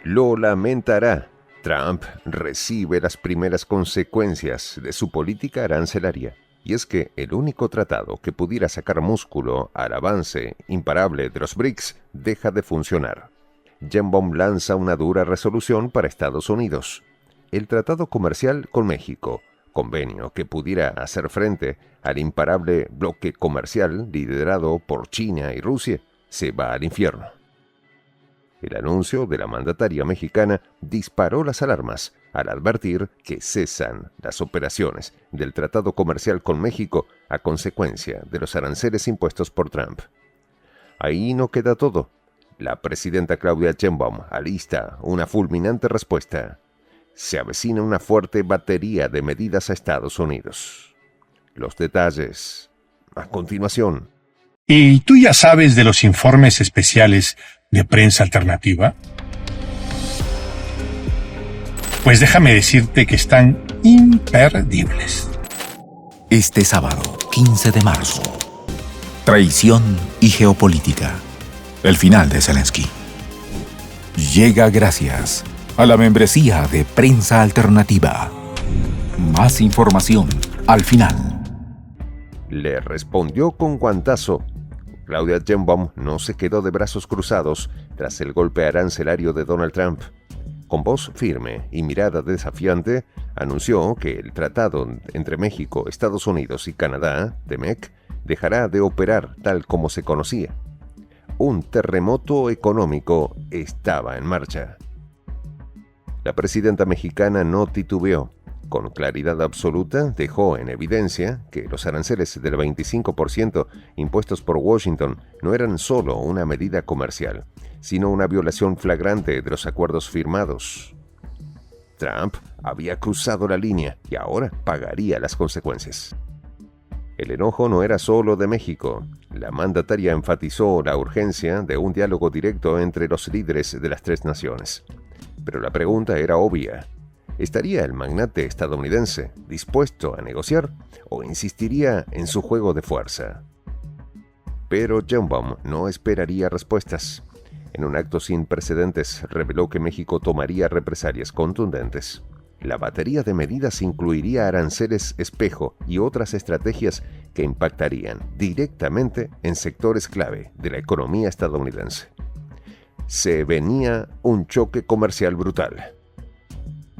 lo lamentará. Trump recibe las primeras consecuencias de su política arancelaria. Y es que el único tratado que pudiera sacar músculo al avance imparable de los BRICS deja de funcionar. Sheinbaum lanza una dura resolución para Estados Unidos. El tratado comercial con México, convenio que pudiera hacer frente al imparable bloque comercial liderado por China y Rusia, se va al infierno. El anuncio de la mandataria mexicana disparó las alarmas al advertir que cesan las operaciones del tratado comercial con México a consecuencia de los aranceles impuestos por Trump. Ahí no queda todo. La presidenta Claudia Sheinbaum alista una fulminante respuesta. Se avecina una fuerte batería de medidas a Estados Unidos. Los detalles a continuación. ¿Y tú ya sabes de los informes especiales de Prensa Alternativa? Pues déjame decirte que están imperdibles. Este sábado, 15 de marzo. Traición y geopolítica. El final de Zelensky. Llega gracias a la membresía de Prensa Alternativa. Más información al final. Le respondió con guantazo. Claudia Sheinbaum no se quedó de brazos cruzados tras el golpe arancelario de Donald Trump. Con voz firme y mirada desafiante, anunció que el tratado entre México, Estados Unidos y Canadá, TEMEC, dejará de operar tal como se conocía. Un terremoto económico estaba en marcha. La presidenta mexicana no titubeó. Con claridad absoluta dejó en evidencia que los aranceles del 25% impuestos por Washington no eran solo una medida comercial, sino una violación flagrante de los acuerdos firmados. Trump había cruzado la línea y ahora pagaría las consecuencias. El enojo no era solo de México. La mandataria enfatizó la urgencia de un diálogo directo entre los líderes de las tres naciones. Pero la pregunta era obvia. ¿Estaría el magnate estadounidense dispuesto a negociar o insistiría en su juego de fuerza? Pero Sheinbaum no esperaría respuestas. En un acto sin precedentes reveló que México tomaría represalias contundentes. La batería de medidas incluiría aranceles espejo y otras estrategias que impactarían directamente en sectores clave de la economía estadounidense. Se venía un choque comercial brutal.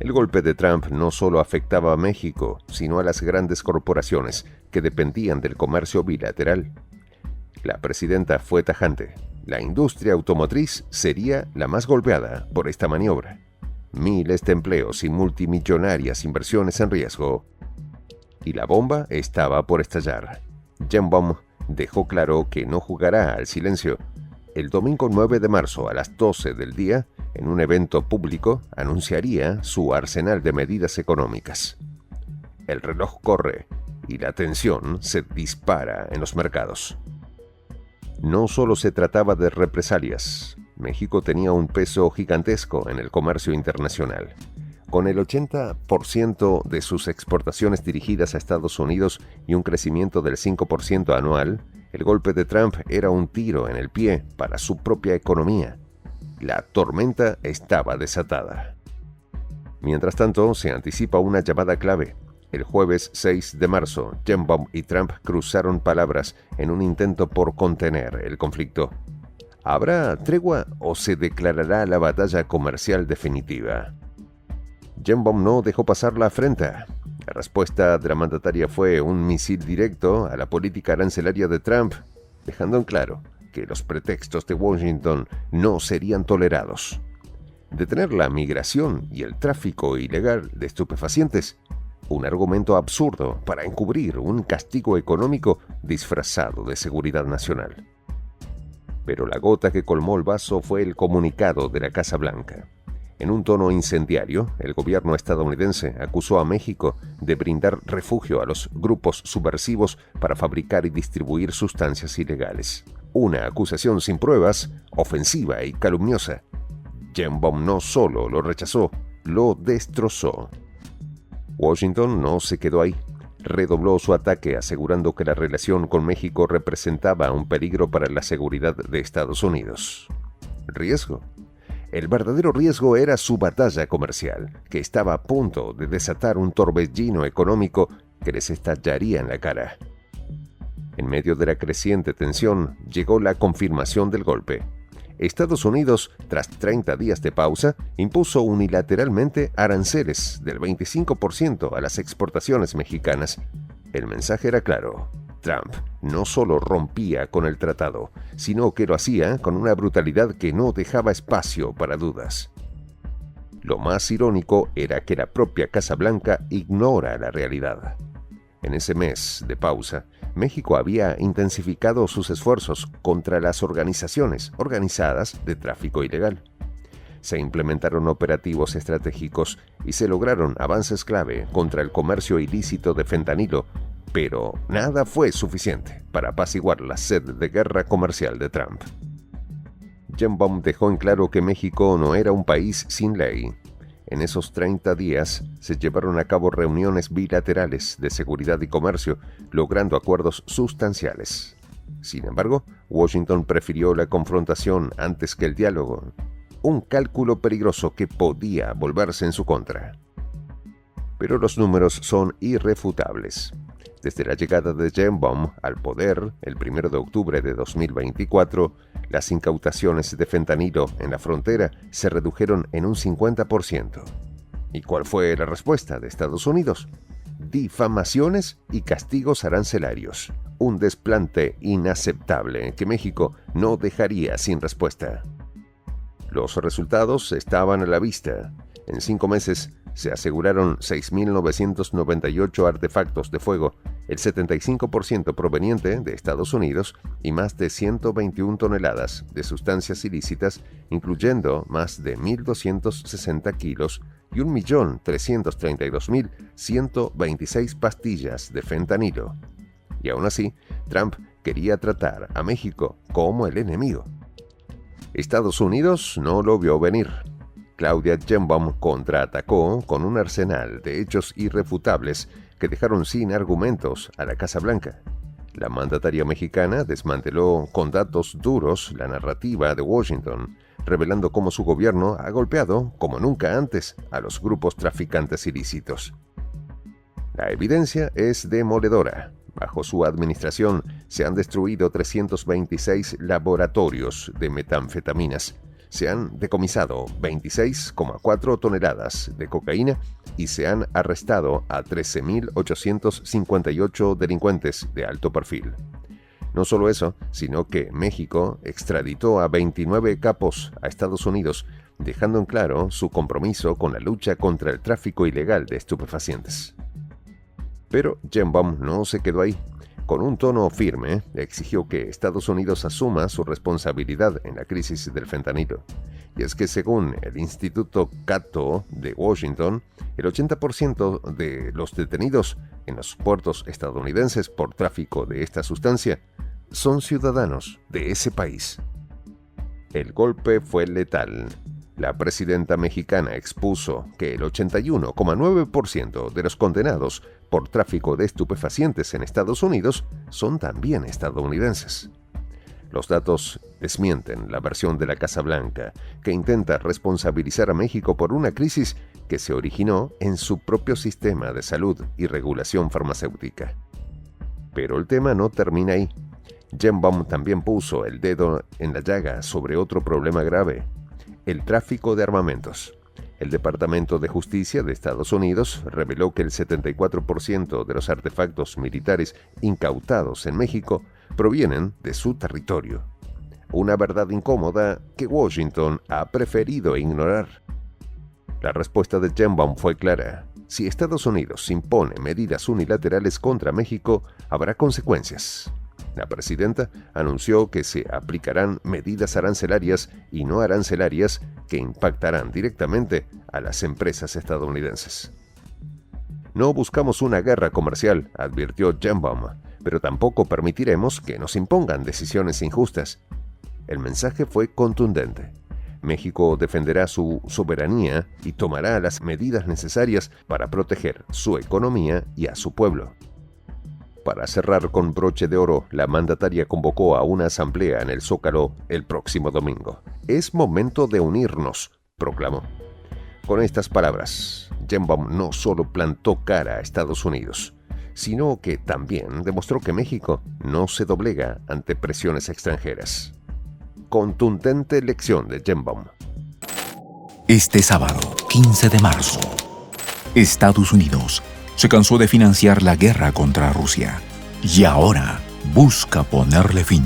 El golpe de Trump no solo afectaba a México, sino a las grandes corporaciones que dependían del comercio bilateral. La presidenta fue tajante. La industria automotriz sería la más golpeada por esta maniobra. Miles de empleos y multimillonarias inversiones en riesgo. Y la bomba estaba por estallar. Sheinbaum dejó claro que no jugará al silencio. El domingo 9 de marzo a las 12 del día, en un evento público, anunciaría su arsenal de medidas económicas. El reloj corre y la tensión se dispara en los mercados. No solo se trataba de represalias. México tenía un peso gigantesco en el comercio internacional. Con el 80% de sus exportaciones dirigidas a Estados Unidos y un crecimiento del 5% anual, el golpe de Trump era un tiro en el pie para su propia economía. La tormenta estaba desatada. Mientras tanto, se anticipa una llamada clave. El jueves 6 de marzo, Sheinbaum y Trump cruzaron palabras en un intento por contener el conflicto. ¿Habrá tregua o se declarará la batalla comercial definitiva? Sheinbaum no dejó pasar la afrenta. La respuesta de la mandataria fue un misil directo a la política arancelaria de Trump, dejando en claro que los pretextos de Washington no serían tolerados. Detener la migración y el tráfico ilegal de estupefacientes, un argumento absurdo para encubrir un castigo económico disfrazado de seguridad nacional. Pero la gota que colmó el vaso fue el comunicado de la Casa Blanca. En un tono incendiario, el gobierno estadounidense acusó a México de brindar refugio a los grupos subversivos para fabricar y distribuir sustancias ilegales. Una acusación sin pruebas, ofensiva y calumniosa. Sheinbaum no solo lo rechazó, lo destrozó. Washington no se quedó ahí. Redobló su ataque asegurando que la relación con México representaba un peligro para la seguridad de Estados Unidos. ¿Riesgo? El verdadero riesgo era su batalla comercial, que estaba a punto de desatar un torbellino económico que les estallaría en la cara. En medio de la creciente tensión, llegó la confirmación del golpe. Estados Unidos, tras 30 días de pausa, impuso unilateralmente aranceles del 25% a las exportaciones mexicanas. El mensaje era claro. Trump no solo rompía con el tratado, sino que lo hacía con una brutalidad que no dejaba espacio para dudas. Lo más irónico era que la propia Casa Blanca ignora la realidad. En ese mes de pausa, México había intensificado sus esfuerzos contra las organizaciones organizadas de tráfico ilegal. Se implementaron operativos estratégicos y se lograron avances clave contra el comercio ilícito de fentanilo, pero nada fue suficiente para apaciguar la sed de guerra comercial de Trump. Sheinbaum dejó en claro que México no era un país sin ley. En esos 30 días se llevaron a cabo reuniones bilaterales de seguridad y comercio, logrando acuerdos sustanciales. Sin embargo, Washington prefirió la confrontación antes que el diálogo, un cálculo peligroso que podía volverse en su contra. Pero los números son irrefutables. Desde la llegada de Sheinbaum al poder, el 1 de octubre de 2024, las incautaciones de fentanilo en la frontera se redujeron en un 50%. ¿Y cuál fue la respuesta de Estados Unidos? Difamaciones y castigos arancelarios. Un desplante inaceptable que México no dejaría sin respuesta. Los resultados estaban a la vista. En 5 meses se aseguraron 6.998 artefactos de fuego, el 75% proveniente de Estados Unidos y más de 121 toneladas de sustancias ilícitas, incluyendo más de 1.260 kilos y 1.332.126 pastillas de fentanilo. Y aún así, Trump quería tratar a México como el enemigo. Estados Unidos no lo vio venir. Claudia Sheinbaum contraatacó con un arsenal de hechos irrefutables que dejaron sin argumentos a la Casa Blanca. La mandataria mexicana desmanteló con datos duros la narrativa de Washington, revelando cómo su gobierno ha golpeado, como nunca antes, a los grupos traficantes ilícitos. La evidencia es demoledora. Bajo su administración se han destruido 326 laboratorios de metanfetaminas. Se han decomisado 26,4 toneladas de cocaína y se han arrestado a 13.858 delincuentes de alto perfil. No solo eso, sino que México extraditó a 29 capos a Estados Unidos, dejando en claro su compromiso con la lucha contra el tráfico ilegal de estupefacientes. Pero Sheinbaum no se quedó ahí. Con un tono firme, exigió que Estados Unidos asuma su responsabilidad en la crisis del fentanilo. Y es que según el Instituto Cato de Washington, el 80% de los detenidos en los puertos estadounidenses por tráfico de esta sustancia son ciudadanos de ese país. El golpe fue letal. La presidenta mexicana expuso que el 81,9% de los condenados por tráfico de estupefacientes en Estados Unidos son también estadounidenses. Los datos desmienten la versión de la Casa Blanca, que intenta responsabilizar a México por una crisis que se originó en su propio sistema de salud y regulación farmacéutica. Pero el tema no termina ahí. Sheinbaum también puso el dedo en la llaga sobre otro problema grave: el tráfico de armamentos. El Departamento de Justicia de Estados Unidos reveló que el 74% de los artefactos militares incautados en México provienen de su territorio. Una verdad incómoda que Washington ha preferido ignorar. La respuesta de Sheinbaum fue clara: si Estados Unidos impone medidas unilaterales contra México, habrá consecuencias. La presidenta anunció que se aplicarán medidas arancelarias y no arancelarias que impactarán directamente a las empresas estadounidenses. No buscamos una guerra comercial, advirtió Sheinbaum, pero tampoco permitiremos que nos impongan decisiones injustas. El mensaje fue contundente. México defenderá su soberanía y tomará las medidas necesarias para proteger su economía y a su pueblo. Para cerrar con broche de oro, la mandataria convocó a una asamblea en el Zócalo el próximo domingo. Es momento de unirnos, proclamó. Con estas palabras, Sheinbaum no solo plantó cara a Estados Unidos, sino que también demostró que México no se doblega ante presiones extranjeras. Contundente lección de Sheinbaum. Este sábado, 15 de marzo, Estados Unidos se cansó de financiar la guerra contra Rusia y ahora busca ponerle fin.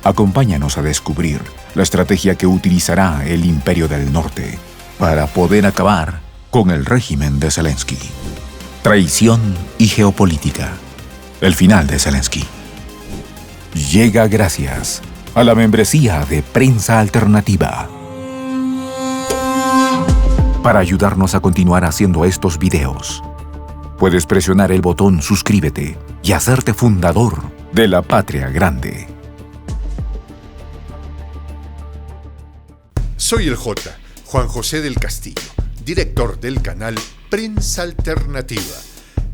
Acompáñanos a descubrir la estrategia que utilizará el Imperio del Norte para poder acabar con el régimen de Zelensky. Traición y geopolítica. El final de Zelensky. Llega gracias a la membresía de Prensa Alternativa. Para ayudarnos a continuar haciendo estos videos, puedes presionar el botón suscríbete y hacerte fundador de la Patria Grande. Soy el J, Juan José del Castillo, director del canal Prensa Alternativa.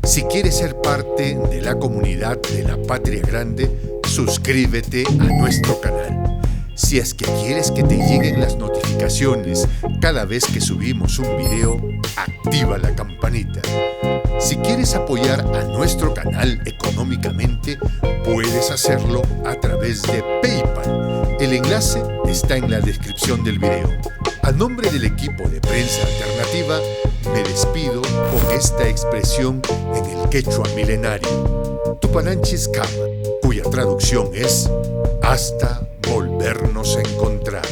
Si quieres ser parte de la comunidad de la Patria Grande, suscríbete a nuestro canal. Si es que quieres que te lleguen las notificaciones cada vez que subimos un video, activa la campanita. Si quieres apoyar a nuestro canal económicamente, puedes hacerlo a través de PayPal. El enlace está en la descripción del video. A nombre del equipo de Prensa Alternativa, me despido con esta expresión en el quechua milenario, Tupananchis Kama, cuya traducción es hasta volvernos a encontrar.